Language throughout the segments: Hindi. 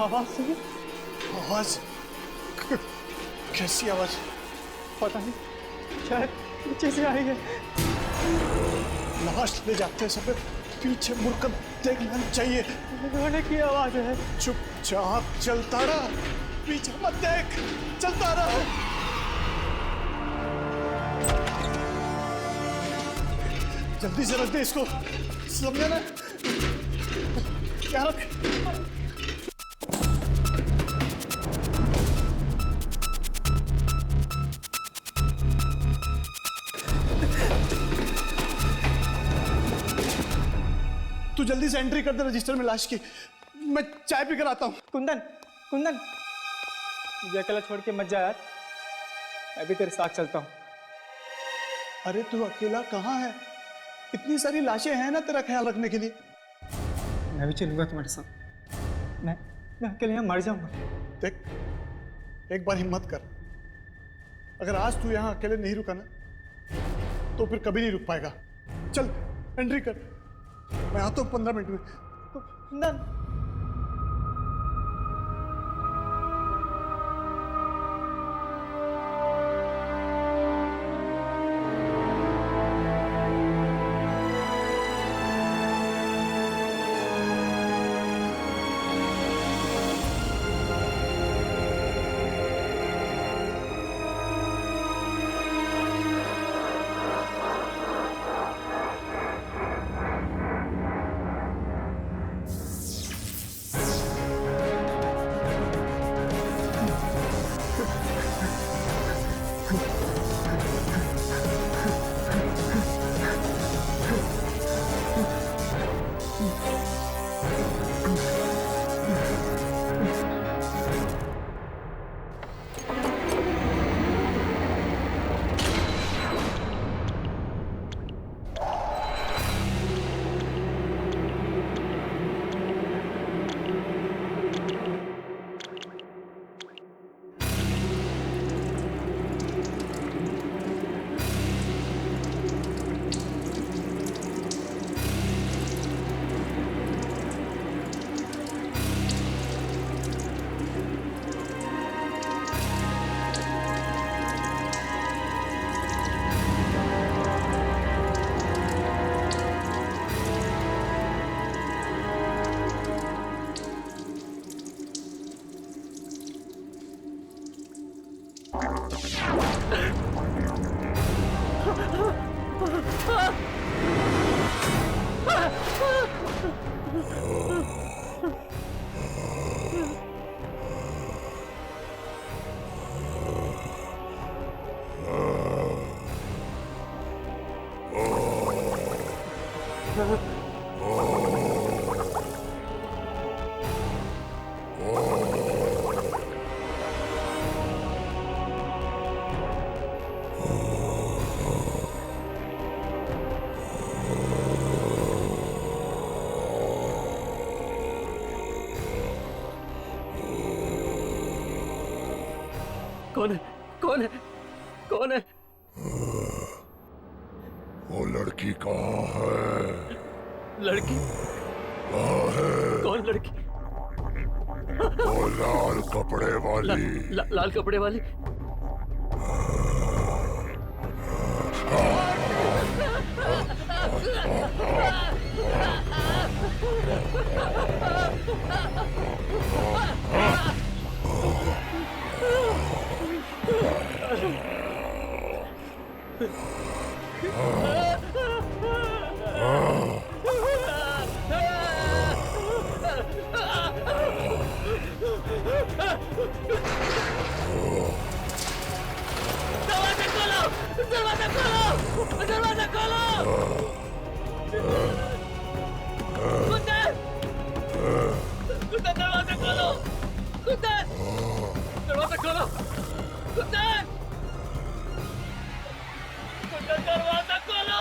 आवाज सुनी? आवाज? कैसी आवाज? पता नहीं, शायद पीछे से आई है। लाश ले जाते समय पीछे मुड़कर देख लेना चाहिए। रोने की आवाज है। चुपचाप चलता रहा, पीछे मत देख, चलता रहा। जल्दी से रख दे इसको, समझा ना? क्या रख? तू जल्दी से एंट्री कर दे रजिस्टर में लाश की। मैं चाय पीकर आता हूँ। कुंदन, कुंदन, मुझे अकेला छोड़ के मत जा यार, मैं भी तेरे साथ चलता हूँ। अरे तू अकेला कहाँ है? इतनी सारी लाशें हैं ना तेरा ख्याल रखने के लिए। मैं भी चलूंगा तुम्हारे साथ। मैं अकेले यहाँ मर जाऊंगा। देख, एक बार हिम्मत कर। अगर आज तू यहाँ अकेले नहीं रुका ना तो फिर कभी नहीं रुक पाएगा। चल एंट्री कर, मैं आता हूँ 15 मिनट में। कुंदन, कौन है? कौन है? कौन है? वो लड़की कहाँ है? लड़की? कहाँ है? कौन लड़की? वो लाल कपड़े वाली। लाल कपड़े वाली? दरवाजा खोलो! दरवाजा खोलो! कुंदन! कुंदन दरवाजा खोलो! कुंदन! दरवाजा खोलो! कुंदन! कुंदन दरवाजा खोलो!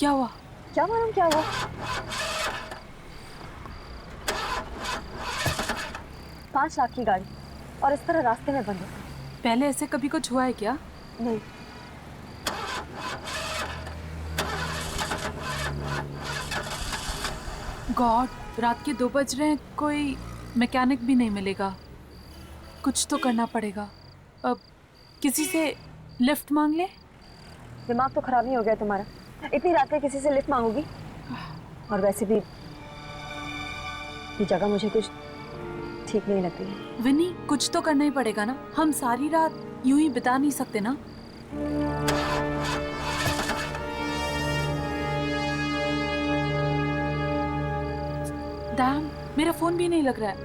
क्या हुआ? क्या मालूम क्या हुआ। 5 लाख की गाड़ी और इस तरह रास्ते में बंद। पहले ऐसे कभी कुछ हुआ है क्या? नहीं। गॉड, रात के 2 बज रहे हैं, कोई मैकेनिक भी नहीं मिलेगा। कुछ तो करना पड़ेगा। अब किसी से लिफ्ट मांग ले। दिमाग तो खराब नहीं हो गया तुम्हारा? इतनी रात में किसी से लिफ्ट मांगोगी? और वैसे भी ये जगह मुझे कुछ ठीक नहीं लग रही है। विनी, कुछ तो करना ही पड़ेगा ना। हम सारी रात यूं ही बिता नहीं सकते ना। डैम, मेरा फोन भी नहीं लग रहा है।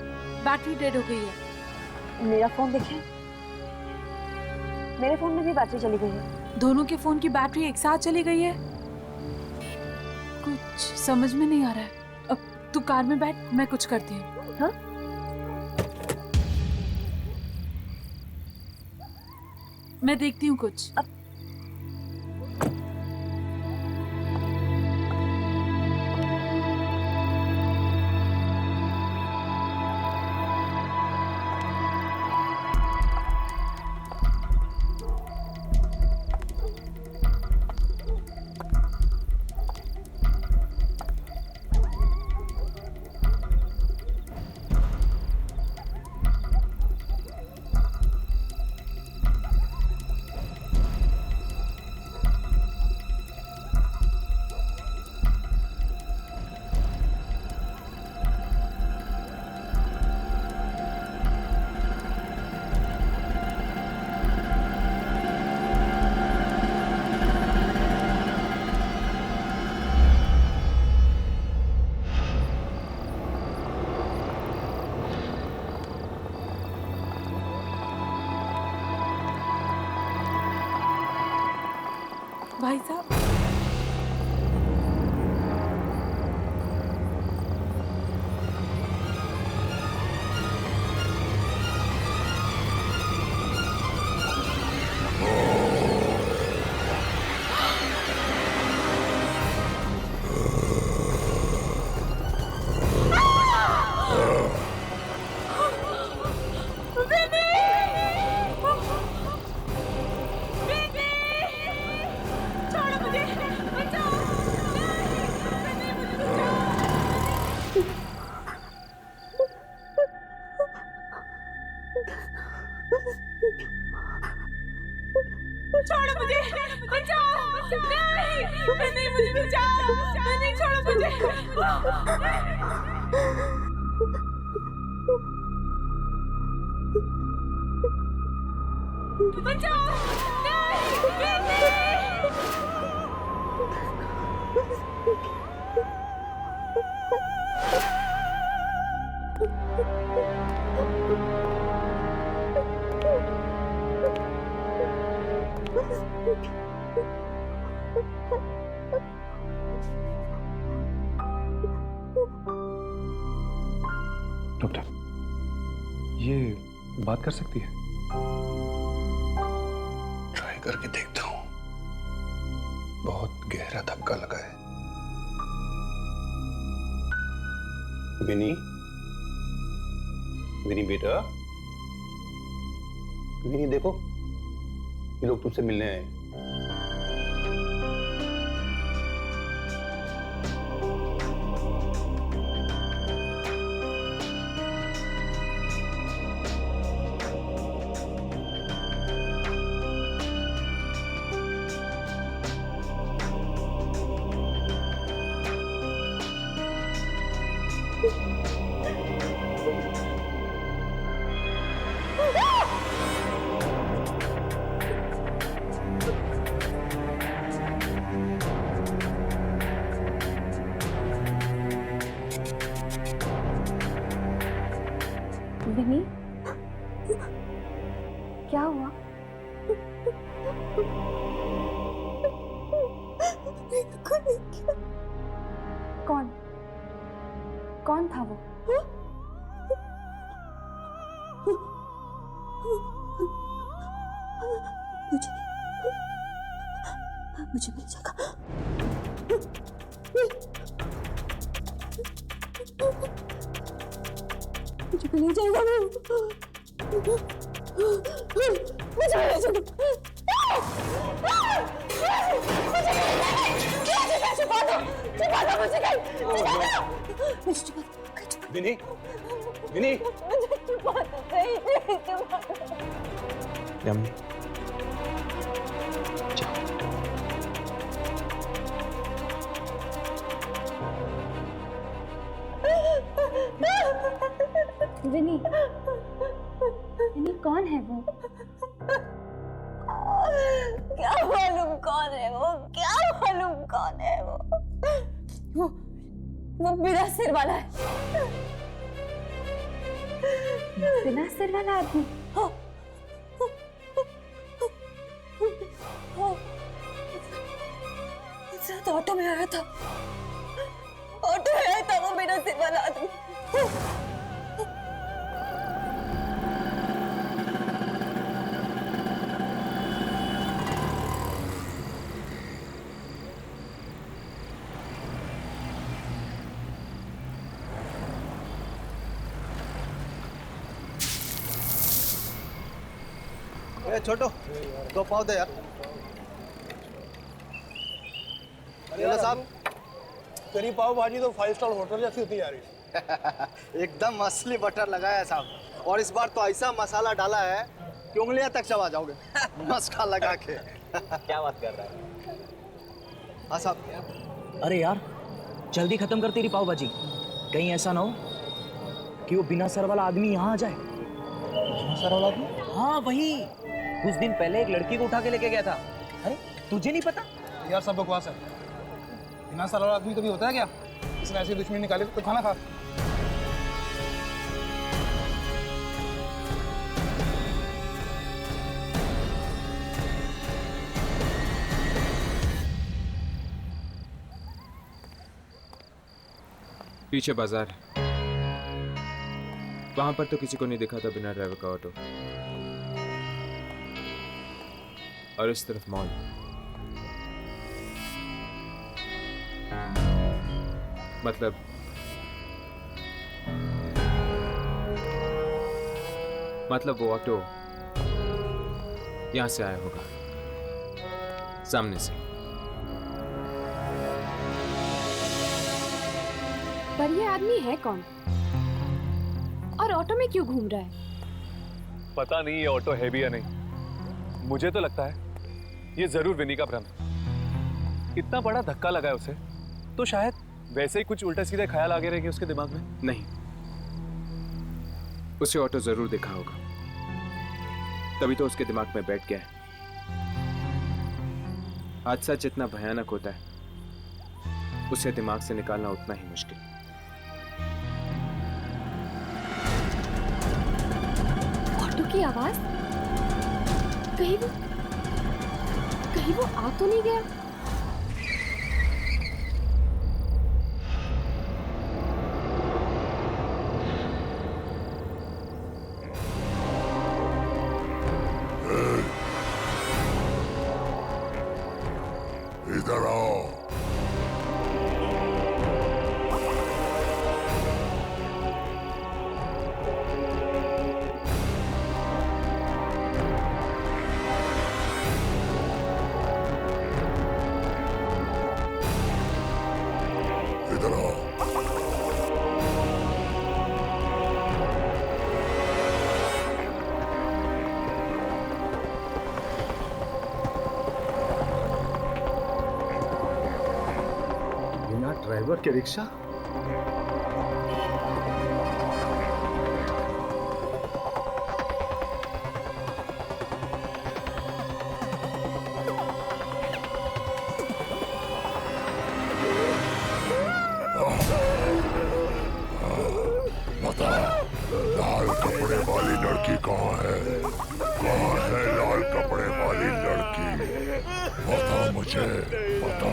बैटरी डेड हो गई है। मेरा फोन देखिए, मेरे फोन में भी बैटरी चली गई है। दोनों के फोन की बैटरी एक साथ चली गई है। कुछ समझ में नहीं आ रहा है। अब तू कार में बैठ, मैं कुछ करती हूँ। हाँ? मैं देखती हूँ कुछ। भाई साहब, छोड़ो मुझे, बचाओ, नहीं, मुझे बचाओ, नहीं, छोड़ो मुझे। बचाओ, नहीं। डॉक्टर, ये बात कर सकती है? ट्राई करके देखता हूँ। बहुत गहरा धक्का लगा है। विनी, विनी बेटा, विनी देखो, ये लोग तुमसे मिलने आए। विनी, क्या हुआ? कौन कौन था वो? मुझे मिल जाएगा। मुझे ले जाएगा वो। मुझे ले जाएगा। छुपा दो मुझे कहीं। विनी, विनी, मुझे छुपा दो कहीं। यम्मी, विनी, विनी कौन है वो? क्या मालूम कौन है वो? क्या मालूम कौन है वो? वो बिना सिर वाला है। बिना सिर वाला आदमी। तो ऑटो में आया था। ऑटो में आया था वो बिना सिर वाला आदमी। ए छोटो, 2 पाव दे यार। अरे साहब, तेरी पाव भाजी तो 5 स्टार होटल जैसी होती जा रही है। एकदम असली बटर लगाया है साहब, और इस बार तो ऐसा मसाला डाला है कि उंगलियां तक चबा जाओगे मस्का लगा के। क्या बात कर रहा है? हाँ साहब। अरे यार, जल्दी खत्म कर तेरी पाव भाजी। कहीं ऐसा ना हो कि वो बिना सर वाला आदमी यहाँ आ जाए। बिना सर वाला आदमी? हाँ वही, कुछ दिन पहले एक लड़की को उठा के लेके गया था। अरे तुझे नहीं पता? यार सब बकवास है। बिना सर वाला आदमी कभी होता है क्या? इसने ऐसी दुश्मनी निकाली तो खाना खा। पीछे बाजार है, वहां पर तो किसी को नहीं दिखा था बिना ड्राइवर का ऑटो। और इस तरफ मॉल। मतलब वो ऑटो यहां से आया होगा, सामने से। पर ये आदमी है कौन और ऑटो में क्यों घूम रहा है? पता नहीं ये ऑटो है भी या नहीं। मुझे तो लगता है ये जरूर विनी का भ्रम है। इतना बड़ा धक्का लगा है उसे, तो शायद वैसे ही कुछ उल्टे सीधे ख्याल आगे रहेंगे उसके दिमाग में। नहीं, उसे ऑटो जरूर देखा होगा, तभी तो उसके दिमाग में बैठ गया है। हादसा जितना भयानक होता है, उसे दिमाग से निकालना उतना ही मुश्किल। ऑटो की आवाज, कहीं वो आ तो नहीं गया? इधर आओ। इधर आओ। बिना ड्राइवर के रिक्शा? बता, लाल कपड़े वाली लड़की कहाँ है? कहाँ है लाल कपड़े वाली लड़की? बता मुझे, बता।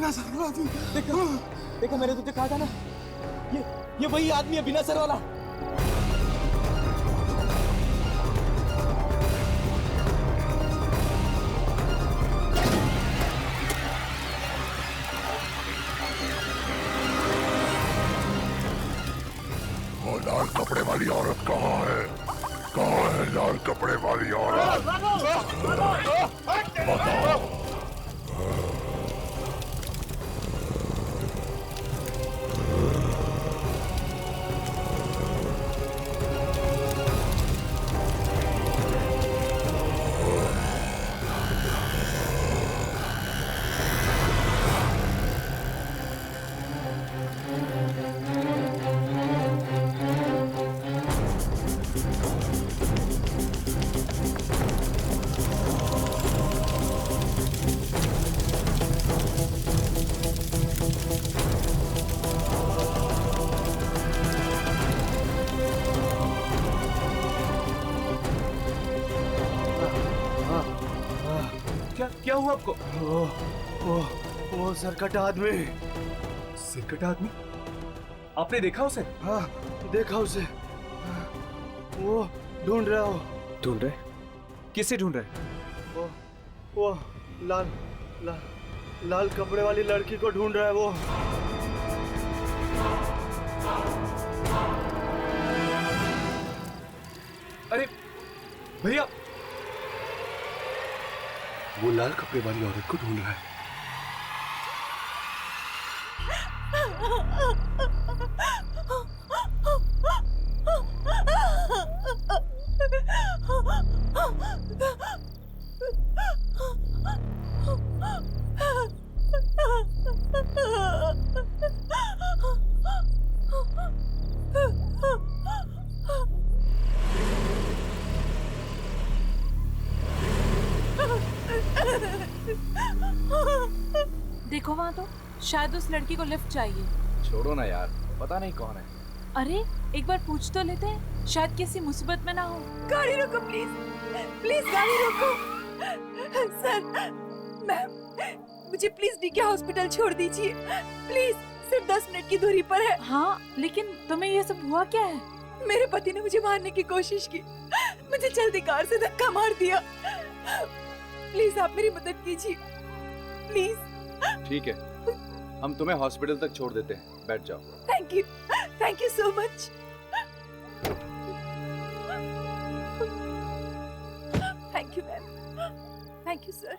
बिना सर वाला आदमी। देखा मैंने तुझे कहा था ना, ये वही आदमी है बिना सर वाला। वो लाल कपड़े वाली औरत कहाँ है? कहाँ है लाल कपड़े वाली औरत? बताओ। क्या हुआ आपको? वो सरकटा आदमी। सिरकटा आदमी? आपने देखा उसे? हाँ, देखा उसे। वो ढूंढ रहा हो। ढूंढ रहे? किसे ढूंढ रहे? वो लाल कपड़े वाली लड़की को ढूंढ रहा है वो। अरे भैया, वो लाल कपड़े वाली औरत को ढूंढ रहा है। देखो वहां तो, शायद उस लड़की को लिफ्ट चाहिए। छोड़ो ना यार, पता नहीं कौन है। अरे एक बार पूछ तो लेते हैं, शायद किसी मुसीबत में ना हो। गाड़ी रोको प्लीज, प्लीज गाड़ी रोको। सर, मैम, मुझे प्लीज डीके हॉस्पिटल छोड़ दीजिए प्लीज। सिर्फ 10 मिनट की दूरी पर है। हाँ, लेकिन तुम्हें ये सब हुआ क्या है? मेरे पति ने मुझे मारने की कोशिश की, मुझे चलती कार से धक्का मार दिया। प्लीज आप मेरी मदद कीजिए प्लीज। ठीक है, हम तुम्हें हॉस्पिटल तक छोड़ देते हैं, बैठ जाओ। Thank you so much. Thank you ma'am, thank you sir.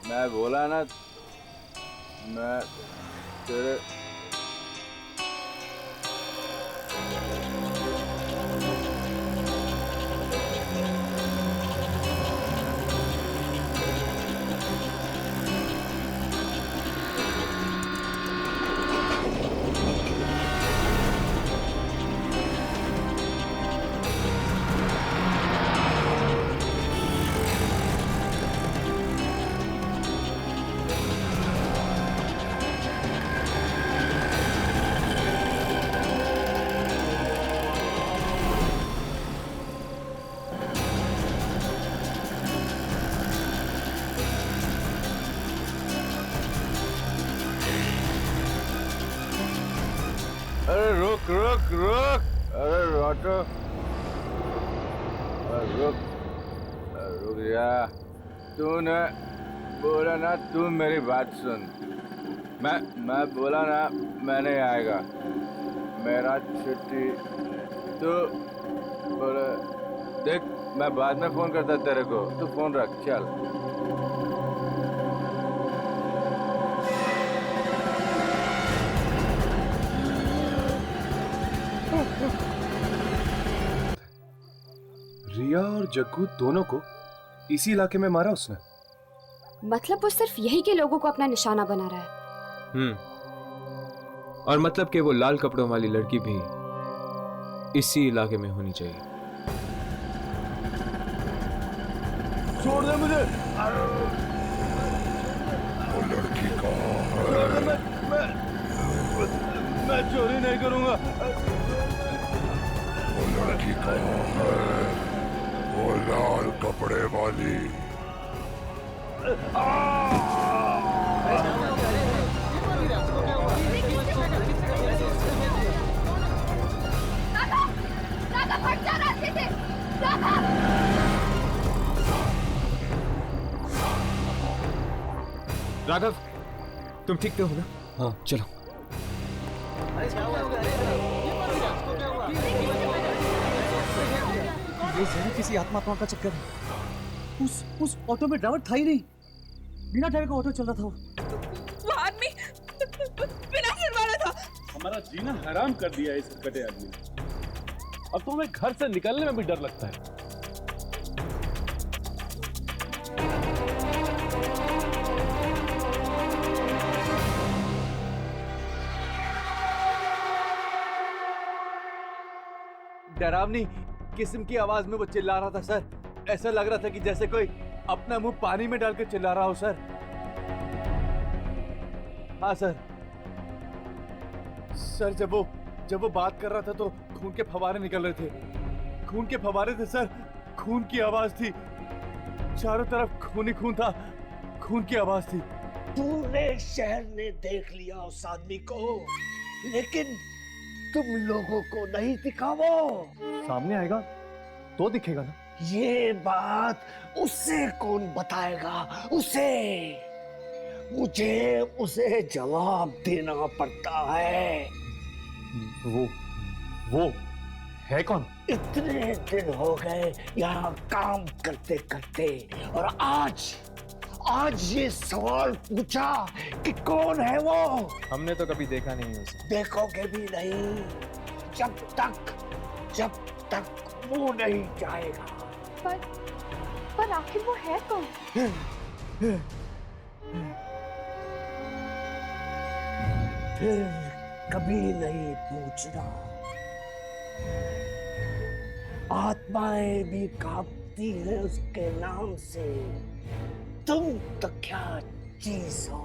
मैं बोला ना, मैं तेरे रुक रुक रुक, अरे ऑटो रुक रुक जा। तूने बोला ना, तू मेरी बात सुन। मैं बोला ना मैं नहीं आएगा, मेरा छुट्टी। तू बोले देख मैं बाद में फोन करता तेरे को, तू फोन रख चल। रिया और जग्गू दोनों को इसी इलाके में मारा उसने। मतलब वो सिर्फ यही के लोगों को अपना निशाना बना रहा है। और मतलब कि वो लाल कपड़ों वाली लड़की भी इसी इलाके में होनी चाहिए। छोड़ दे मुझे। वो लड़की कहाँ है? मैं चोरी नहीं करूंगा। वो लड़की कहाँ है? वो लाल कपड़े वाली। राघव, तुम ठीक तो हो ना? हाँ चलो। ये जरूर किसी आत्मा का चक्कर है। उस ऑटो में ड्राइवर था ही नहीं, बिना ड्राइवर का ऑटो चल रहा था वो आदमी बिना सिर वाला था। हमारा जीना हराम कर दिया है इस कटे आदमी ने। अब तो हमें घर से निकलने में भी डर लगता है। डरावनी किस्म की आवाज में वो चिल्ला रहा था सर। ऐसा लग रहा था कि जैसे कोई अपना मुंह पानी में डालकर चिल्ला रहा हो सर। हाँ सर। सर जब वो बात कर रहा था तो खून के फव्वारे निकल रहे थे। खून के फव्वारे थे सर। खून की आवाज थी। चारों तरफ खून ही खून था। खून की आवाज थी। पूरे शहर ने देख लिया उस आदमी को, लेकिन तुम लोगों को नहीं दिखा वो। सामने आएगा तो दिखेगा ना। ये बात उससे कौन बताएगा? उसे, मुझे उसे जवाब देना पड़ता है। वो है कौन? इतने दिन हो गए यहाँ काम करते करते, और आज ये सवाल पूछा कि कौन है वो। हमने तो कभी देखा नहीं उसे। देखोगे भी नहीं जब तक वो नहीं जाएगा। पर आखिर वो है कौन? फिर कभी नहीं पूछना। आत्माएं भी कांपती हैं उसके नाम से। तुम तो क्या चीज हो?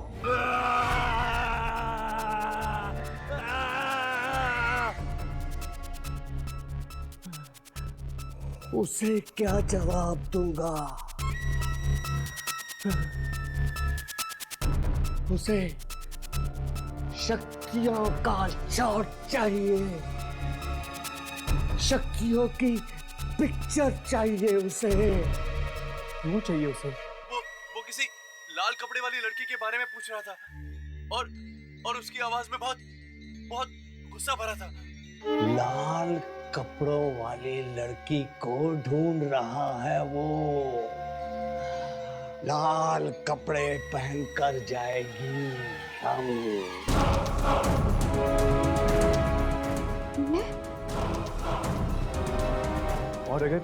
उसे क्या जवाब दूंगा? उसे शक्तियों का शॉट चाहिए। शक्तियों की पिक्चर चाहिए उसे। क्यों चाहिए उसे? वो किसी लाल कपड़े वाली लड़की के बारे में पूछ रहा था, और उसकी आवाज में बहुत गुस्सा भरा था। लाल कपड़ों वाली लड़की को ढूंढ रहा है वो। लाल कपड़े पहनकर जाएगी हम। और अगर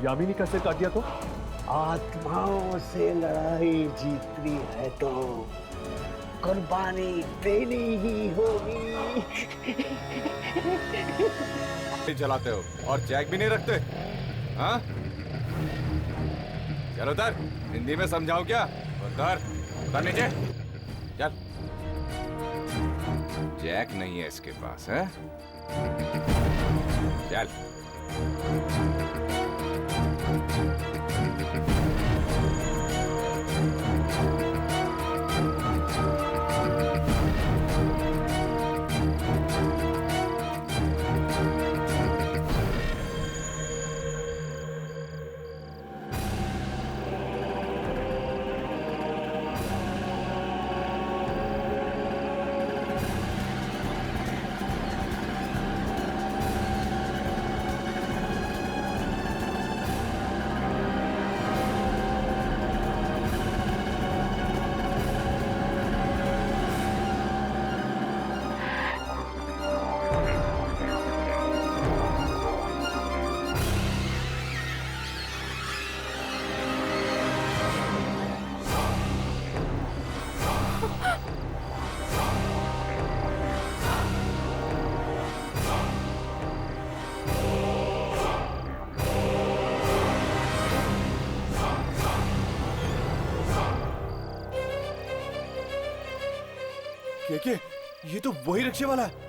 यामिनी का सिर काट दिया तो? आत्माओं से लड़ाई जीतनी है तो कुर्बानी देनी ही होगी। चलाते हो और जैक भी नहीं रखते? हाँ? चलो उधर, हिंदी में समझाऊं क्या? उधर नीचे चल। जैक नहीं है इसके पास, है? चल। देखिए, ये तो वही रिक्शे वाला है।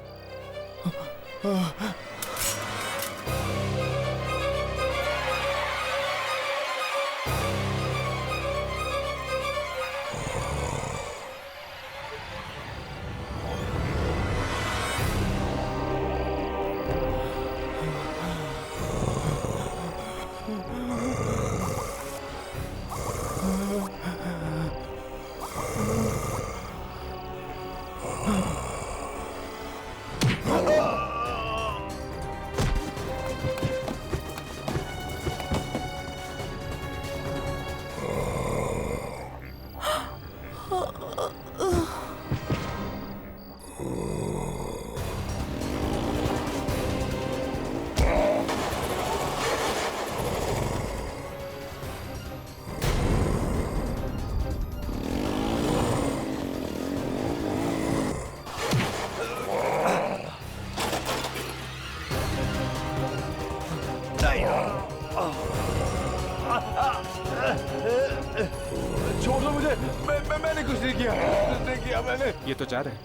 छोड़ दो मुझे, मैंने कुछ नहीं किया, कुछ नहीं किया मैंने। ये तो जा रहे हैं,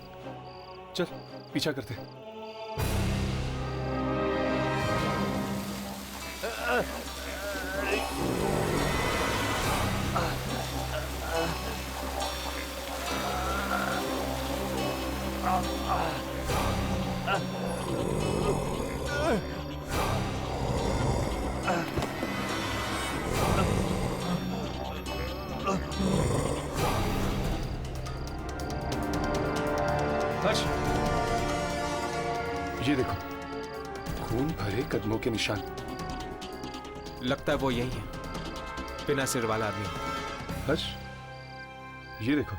चल पीछा करते। ये देखो, खून भरे कदमों के निशान। लगता है वो यही है, बिना सिर वाला आदमी। हर्ष, ये देखो,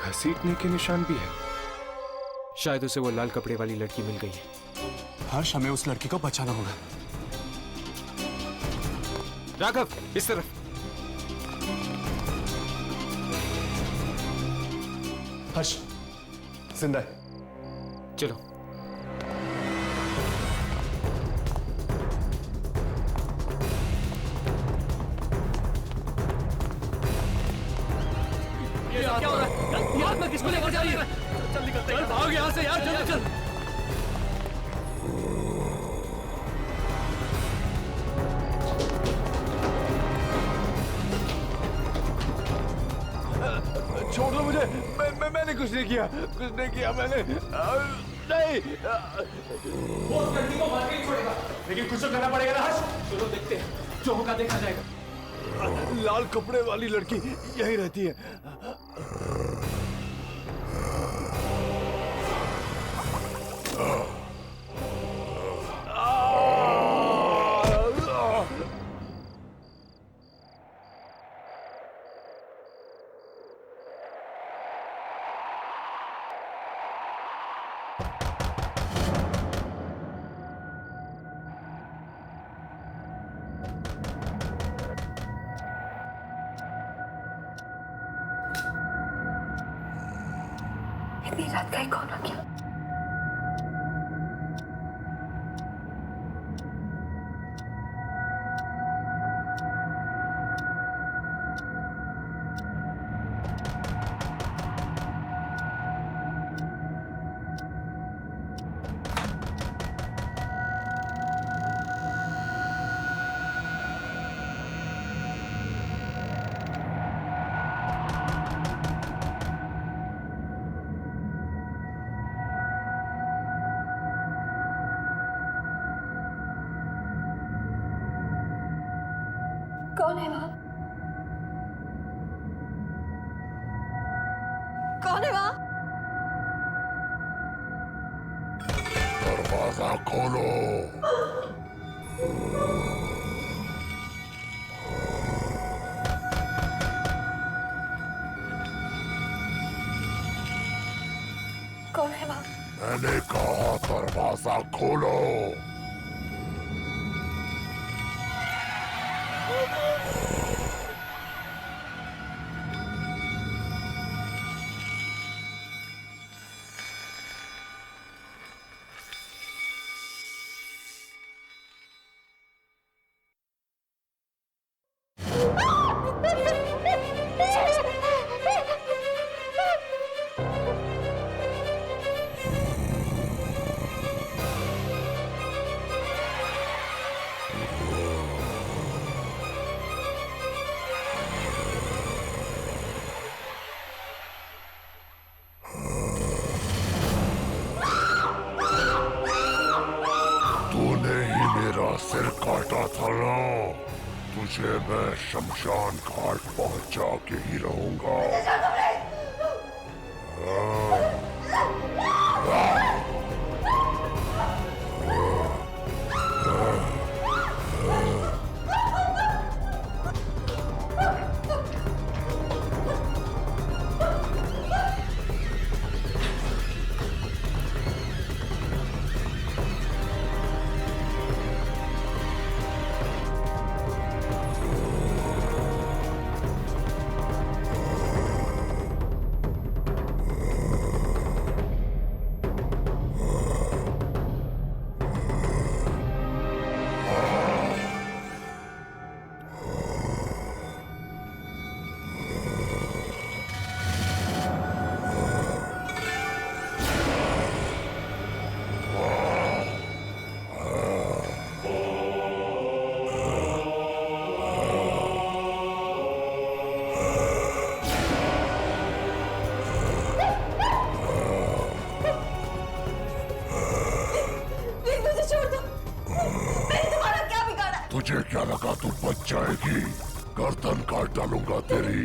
घसीटने के निशान भी है। शायद उसे वो लाल कपड़े वाली लड़की मिल गई है। हर्ष, हमें उस लड़की को बचाना होगा। राघव, इस तरफ। हर्ष जिंदा है। चलो। क्या हो रहा है? यार मैं किसको लेकर जा रही है? चल निकलते हैं, भाग यहाँ से यार, जल्दी चल। छोड़ दो मुझे, मैंने कुछ नहीं किया, कुछ नहीं किया मैंने। नहीं, वो लड़की को मार के ही छोड़ेगा, लेकिन कुछ तो करना पड़ेगा ना हर्ष। चलो देखते हैं, जो होगा देखा जाएगा। लाल कपड़े वाली लड़की यहीं रहती है। इतनी रात का ही कौन आ गया? कौन है वहां? कौन है वहां? दरवाजा खोलो। कौन है वहां? मैंने कहा दरवाजा खोलो। तुझे मैं शमशान घाट पहुंचा के ही रहूंगा। तुझे क्या लगा तू बच जाएगी? गर्दन काट डालूंगा तेरी।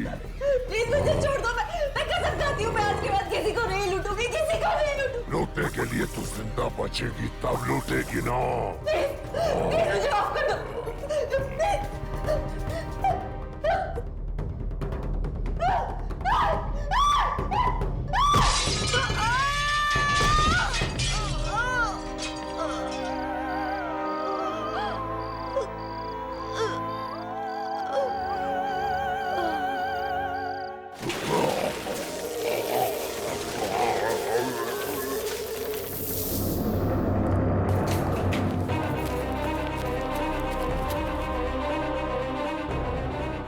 प्लीज मुझे छोड़ दो। मैं कसम खाती हूँ, मैं आज के बाद किसी को नहीं लूटूंगी, किसी को नहीं लूटूंगी। लूटने के लिए तू जिंदा बचेगी तब लूटेगी ना। प्लीज मुझे माफ कर दो।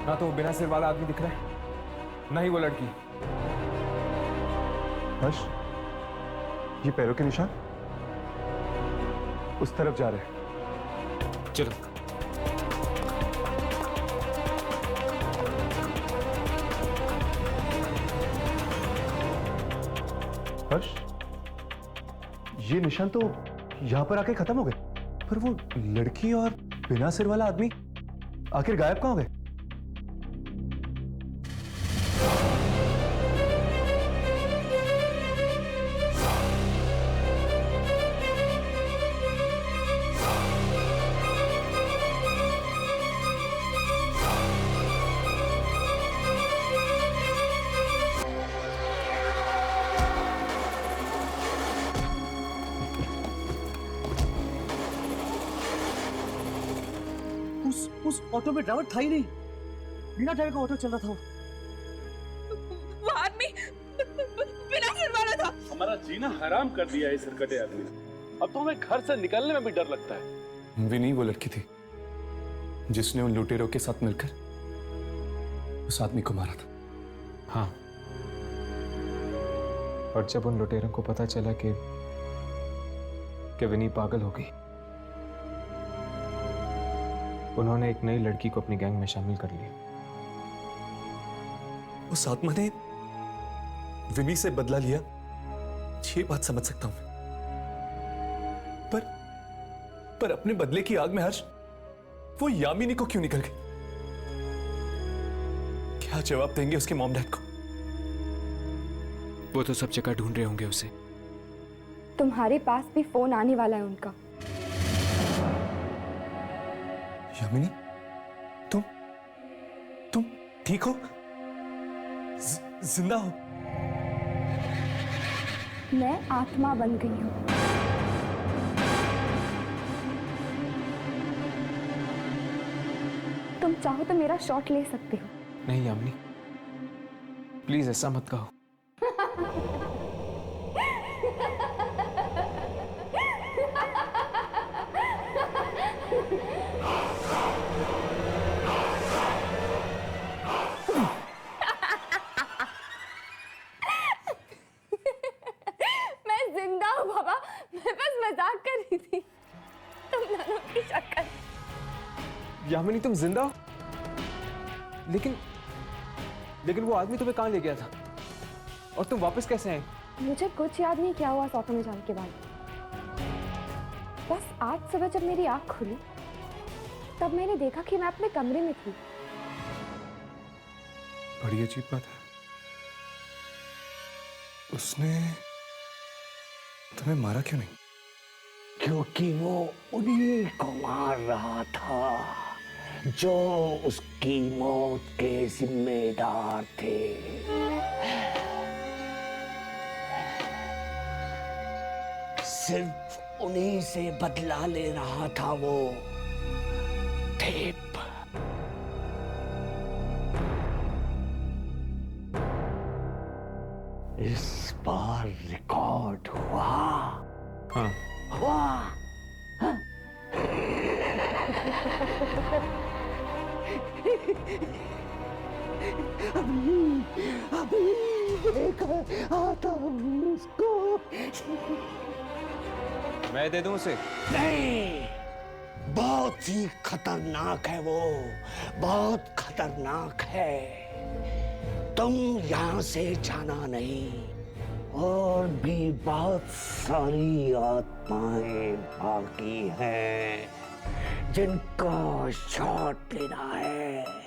ना तो वो बिना सिर वाला आदमी दिख रहा है, ना ही वो लड़की। हर्ष, ये पैरों के निशान उस तरफ जा रहे हैं। चलो। हर्ष, ये निशान तो यहां पर आके खत्म हो गए, पर वो लड़की और बिना सिर वाला आदमी आखिर गायब कहां हो गए? उस ऑटो में ड्राइवर था ही नहीं, बिना ड्राइवर का ऑटो चल रहा था। वो आदमी बिना सिर वाला था। हमारा जीना हराम कर दिया है इस हरकते आदमी ने। अब तो हमें घर से निकलने में भी डर लगता है। विनी वो लड़की थी जिसने उन लुटेरों के साथ मिलकर उस आदमी को मारा था। हाँ, और जब उन लुटेरों को पता चला कि विनी पागल हो गई, उन्होंने एक नई लड़की को अपनी गैंग में शामिल कर लिया। उस आत्मा ने विनी से बदला लिया, ये बात समझ सकता हूं, पर अपने बदले की आग में हर्ष वो यामिनी को क्यों निकल गई? क्या जवाब देंगे उसके मॉम डैड को? वो तो सब जगह ढूंढ रहे होंगे उसे। तुम्हारे पास भी फोन आने वाला है उनका। यामिनी, तुम ठीक हो? जिंदा हो? मैं आत्मा बन गई हूँ। तुम चाहो तो मेरा शॉट ले सकते हो। नहीं यामिनी, प्लीज ऐसा मत कहो। मैं जिंदा हूँ बाबा, मैं बस मजाक कर रही थी। तुम दोनों की शक्ल। यामिनी तुम जिंदा हो? लेकिन वो आदमी तुम्हें कहाँ ले गया था? और तुम वापस कैसे आए? मुझे कुछ याद नहीं क्या हुआ ऑटो में जाने के बाद। बस आज सुबह जब मेरी आंख खुली तब मैंने देखा कि मैं अपने कमरे में थी। बड़ी अजीब बात है। उसने तुम्हें मारा क्यों नहीं? क्योंकि वो उन्हीं को मार रहा था जो उसकी मौत के जिम्मेदार थे। सिर्फ उन्हीं से बदला ले रहा था वो टेप। इस बार रिकॉर्ड हुआ। हाँ हुआ। अभी लेकर आता हूँ उसको। मैं दे दूं उसे? नहीं, बहुत ही खतरनाक है वो, बहुत खतरनाक है। तुम यहाँ से जाना नहीं। और भी बहुत सारी आत्माएं बाकी हैं जिनका शॉट लेना है।